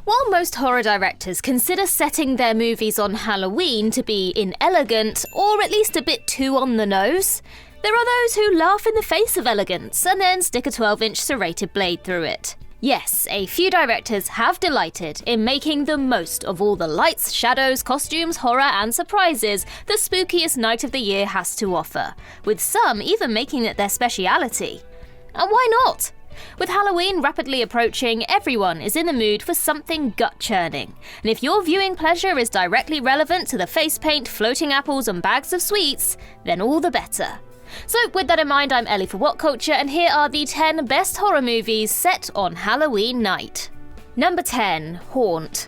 While most horror directors consider setting their movies on Halloween to be inelegant, or at least a bit too on the nose, there are those who laugh in the face of elegance and then stick a 12-inch serrated blade through it. Yes, a few directors have delighted in making the most of all the lights, shadows, costumes, horror and surprises the spookiest night of the year has to offer, with some even making it their speciality. And why not? With Halloween rapidly approaching, everyone is in the mood for something gut-churning. And if your viewing pleasure is directly relevant to the face paint, floating apples and bags of sweets, then all the better. So with that in mind, I'm Ellie for What Culture, and here are the 10 best horror movies set on Halloween night. Number 10, Haunt.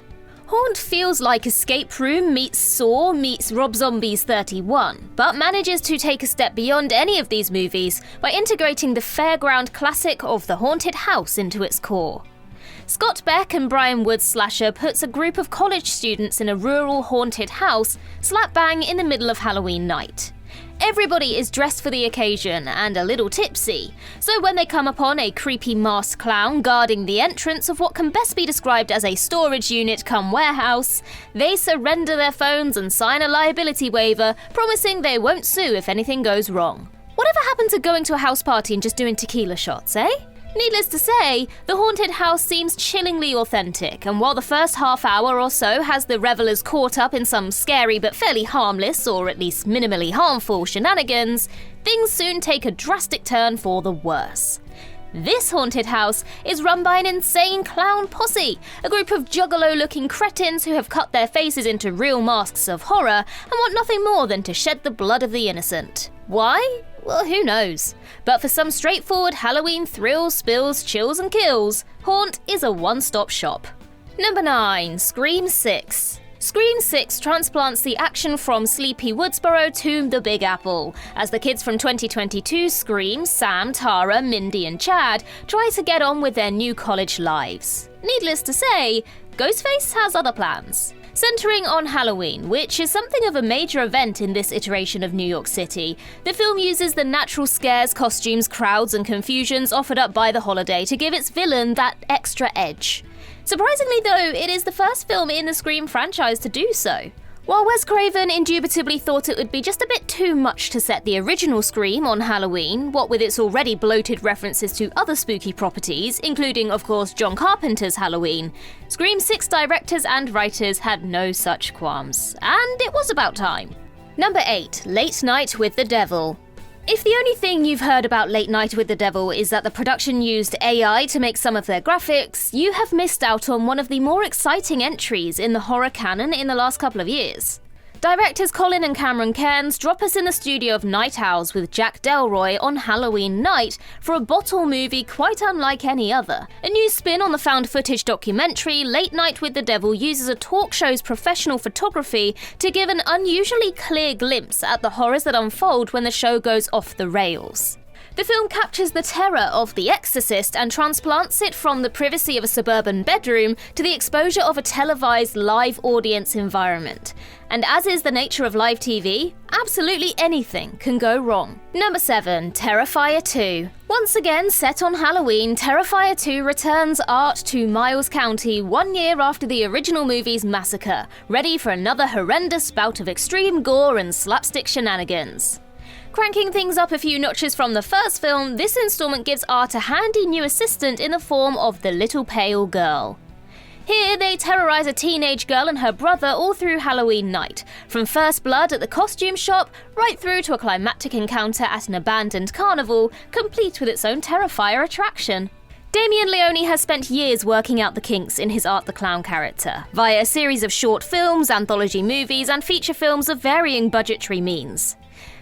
Haunt feels like Escape Room meets Saw meets Rob Zombie's 31, but manages to take a step beyond any of these movies by integrating the fairground classic of the haunted house into its core. Scott Beck and Brian Wood's slasher puts a group of college students in a rural haunted house slap bang in the middle of Halloween night. Everybody is dressed for the occasion and a little tipsy, so when they come upon a creepy masked clown guarding the entrance of what can best be described as a storage unit cum warehouse, they surrender their phones and sign a liability waiver, promising they won't sue if anything goes wrong. Whatever happened to going to a house party and just doing tequila shots, eh? Needless to say, the haunted house seems chillingly authentic, and while the first half hour or so has the revelers caught up in some scary but fairly harmless, or at least minimally harmful shenanigans, things soon take a drastic turn for the worse. This haunted house is run by an insane clown posse, a group of juggalo-looking cretins who have cut their faces into real masks of horror and want nothing more than to shed the blood of the innocent. Why? Well, who knows? But for some straightforward Halloween thrills, spills, chills and kills, Haunt is a one-stop shop. Number 9, Scream 6. Scream 6 transplants the action from sleepy Woodsboro to the Big Apple, as the kids from 2022 Scream, Sam, Tara, Mindy and Chad try to get on with their new college lives. Needless to say, Ghostface has other plans. Centering on Halloween, which is something of a major event in this iteration of New York City, the film uses the natural scares, costumes, crowds and confusions offered up by the holiday to give its villain that extra edge. Surprisingly though, it is the first film in the Scream franchise to do so. While Wes Craven indubitably thought it would be just a bit too much to set the original Scream on Halloween, what with its already bloated references to other spooky properties, including of course John Carpenter's Halloween, Scream 6 directors and writers had no such qualms. And it was about time. Number 8, Late Night with the Devil. If the only thing you've heard about Late Night with the Devil is that the production used AI to make some of their graphics, you have missed out on one of the more exciting entries in the horror canon in the last couple of years. Directors Colin and Cameron Cairns drop us in the studio of Night Owls with Jack Delroy on Halloween night for a bottle movie quite unlike any other. A new spin on the found footage documentary, Late Night with the Devil uses a talk show's professional photography to give an unusually clear glimpse at the horrors that unfold when the show goes off the rails. The film captures the terror of The Exorcist and transplants it from the privacy of a suburban bedroom to the exposure of a televised live audience environment. And as is the nature of live TV, absolutely anything can go wrong. Number 7, Terrifier 2. Once again set on Halloween, Terrifier 2 returns art to Miles County 1 year after the original movie's massacre, ready for another horrendous bout of extreme gore and slapstick shenanigans. Cranking things up a few notches from the first film, this installment gives Art a handy new assistant in the form of the Little Pale Girl. Here, they terrorize a teenage girl and her brother all through Halloween night, from first blood at the costume shop, right through to a climactic encounter at an abandoned carnival, complete with its own Terrifier attraction. Damien Leone has spent years working out the kinks in his Art the Clown character, via a series of short films, anthology movies, and feature films of varying budgetary means.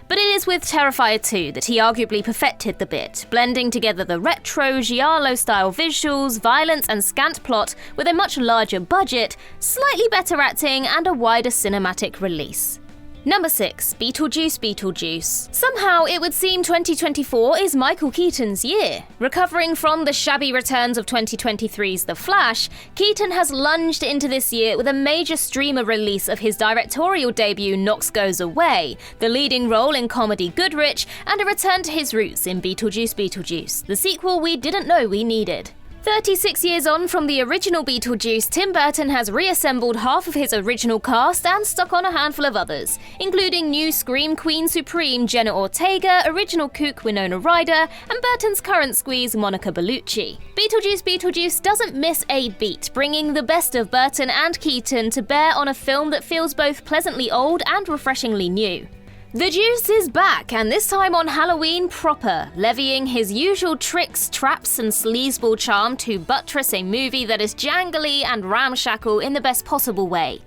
But it is with Terrifier 2 that he arguably perfected the bit, blending together the retro, giallo-style visuals, violence and scant plot with a much larger budget, slightly better acting and a wider cinematic release. Number 6, Beetlejuice. Somehow it would seem 2024 is Michael Keaton's year. Recovering from the shabby returns of 2023's The Flash, Keaton has lunged into this year with a major streamer release of his directorial debut Knox Goes Away, the leading role in comedy Goodrich, and a return to his roots in Beetlejuice, the sequel we didn't know we needed. 36 years on from the original Beetlejuice, Tim Burton has reassembled half of his original cast and stuck on a handful of others, including new Scream Queen Supreme Jenna Ortega, original kook Winona Ryder, and Burton's current squeeze Monica Bellucci. Beetlejuice doesn't miss a beat, bringing the best of Burton and Keaton to bear on a film that feels both pleasantly old and refreshingly new. The Juice is back, and this time on Halloween proper, levying his usual tricks, traps, and sleazeball charm to buttress a movie that is jangly and ramshackle in the best possible way.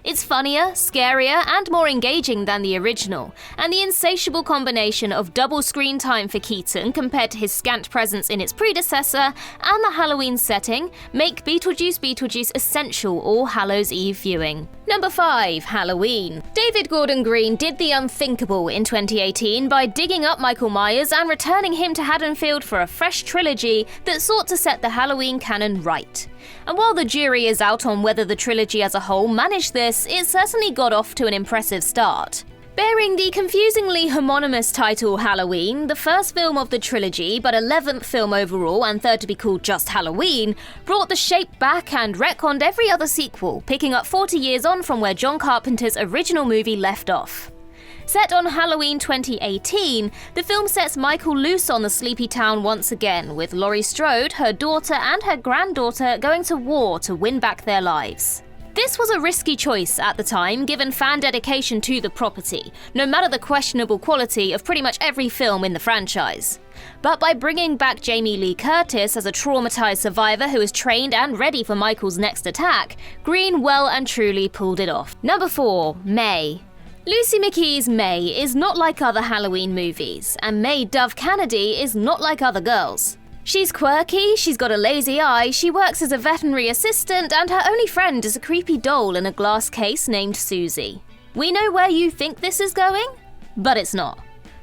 It's funnier, scarier, and more engaging than the original, and the insatiable combination of double screen time for Keaton compared to his scant presence in its predecessor and the Halloween setting make Beetlejuice essential All Hallows Eve viewing. Number 5. Halloween. David Gordon Green did the unthinkable in 2018 by digging up Michael Myers and returning him to Haddonfield for a fresh trilogy that sought to set the Halloween canon right. And while the jury is out on whether the trilogy as a whole managed this, it certainly got off to an impressive start. Bearing the confusingly homonymous title Halloween, the first film of the trilogy, but 11th film overall and third to be called just Halloween, brought the shape back and retconned every other sequel, picking up 40 years on from where John Carpenter's original movie left off. Set on Halloween 2018, the film sets Michael loose on the sleepy town once again, with Laurie Strode, her daughter and her granddaughter going to war to win back their lives. This was a risky choice at the time, given fan dedication to the property, no matter the questionable quality of pretty much every film in the franchise. But by bringing back Jamie Lee Curtis as a traumatized survivor who is trained and ready for Michael's next attack, Green well and truly pulled it off. Number 4. May. Lucy McKee's May is not like other Halloween movies, and May Dove Kennedy is not like other girls. She's quirky, she's got a lazy eye, she works as a veterinary assistant, and her only friend is a creepy doll in a glass case named Susie. We know where you think this is going, but it's not.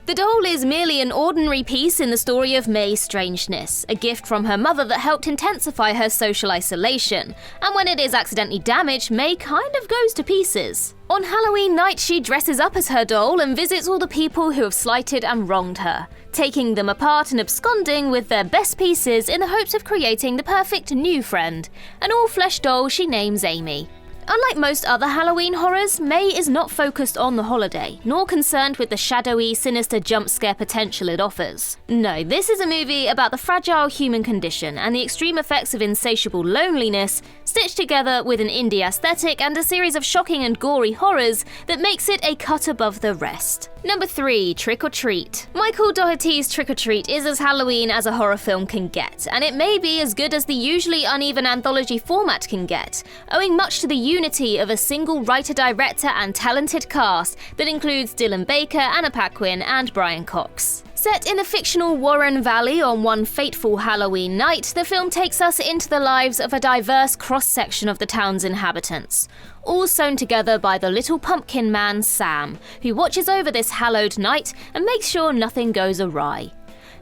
The doll is merely an ordinary piece in the story of May's strangeness, a gift from her mother that helped intensify her social isolation, and when it is accidentally damaged, May kind of goes to pieces. On Halloween night, she dresses up as her doll and visits all the people who have slighted and wronged her, taking them apart and absconding with their best pieces in the hopes of creating the perfect new friend, an all-flesh doll she names Amy. Unlike most other Halloween horrors, May is not focused on the holiday, nor concerned with the shadowy, sinister jump scare potential it offers. No, this is a movie about the fragile human condition and the extreme effects of insatiable loneliness, stitched together with an indie aesthetic and a series of shocking and gory horrors that makes it a cut above the rest. Number 3. Trick or Treat. Michael Dougherty's Trick or Treat is as Halloween as a horror film can get, and it may be as good as the usually uneven anthology format can get, owing much to the unity of a single writer-director and talented cast that includes Dylan Baker, Anna Paquin, and Brian Cox. Set in the fictional Warren Valley on one fateful Halloween night, the film takes us into the lives of a diverse cross-section of the town's inhabitants, all sewn together by the little pumpkin man Sam, who watches over this hallowed night and makes sure nothing goes awry.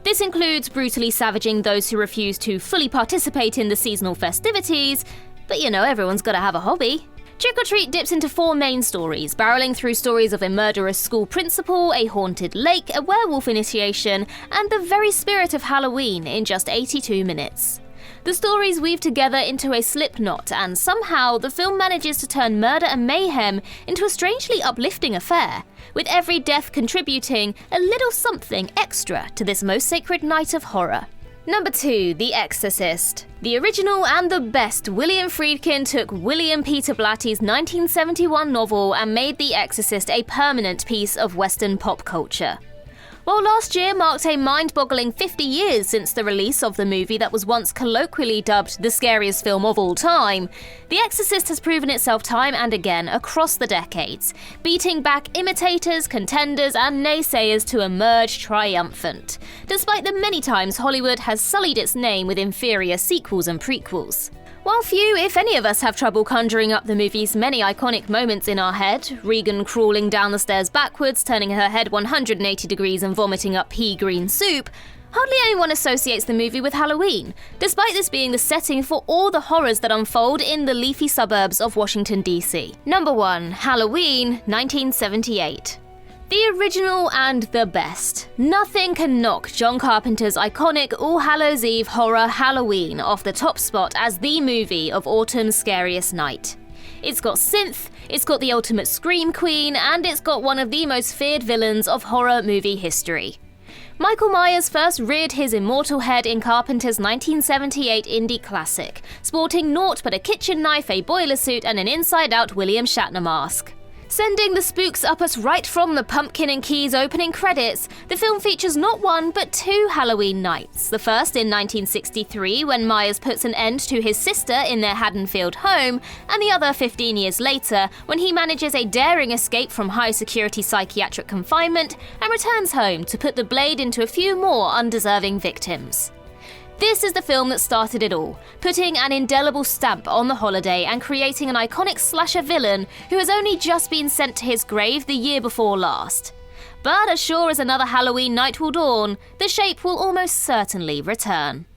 This includes brutally savaging those who refuse to fully participate in the seasonal festivities, but everyone's gotta have a hobby. Trick or Treat dips into 4 main stories, barreling through stories of a murderous school principal, a haunted lake, a werewolf initiation, and the very spirit of Halloween in just 82 minutes. The stories weave together into a slip knot, and somehow the film manages to turn murder and mayhem into a strangely uplifting affair, with every death contributing a little something extra to this most sacred night of horror. Number 2. The Exorcist. The original and the best William Friedkin took William Peter Blatty's 1971 novel and made The Exorcist a permanent piece of Western pop culture. While last year marked a mind-boggling 50 years since the release of the movie that was once colloquially dubbed the scariest film of all time, The Exorcist has proven itself time and again across the decades, beating back imitators, contenders, and naysayers to emerge triumphant, despite the many times Hollywood has sullied its name with inferior sequels and prequels. While few, if any of us, have trouble conjuring up the movie's many iconic moments in our head, Regan crawling down the stairs backwards, turning her head 180 degrees and vomiting up pea green soup, hardly anyone associates the movie with Halloween, despite this being the setting for all the horrors that unfold in the leafy suburbs of Washington, D.C. Number 1. Halloween, 1978. The original and the best. Nothing can knock John Carpenter's iconic All Hallows Eve horror Halloween off the top spot as the movie of autumn's scariest night. It's got synth, it's got the ultimate scream queen, and it's got one of the most feared villains of horror movie history. Michael Myers first reared his immortal head in Carpenter's 1978 indie classic, sporting naught but a kitchen knife, a boiler suit, and an inside-out William Shatner mask. Sending the spooks up us right from the Pumpkin and Keys opening credits, the film features not one but two Halloween nights. The first in 1963, when Myers puts an end to his sister in their Haddonfield home, and the other 15 years later, when he manages a daring escape from high-security psychiatric confinement and returns home to put the blade into a few more undeserving victims. This is the film that started it all, putting an indelible stamp on the holiday and creating an iconic slasher villain who has only just been sent to his grave the year before last. But as sure as another Halloween night will dawn, the Shape will almost certainly return.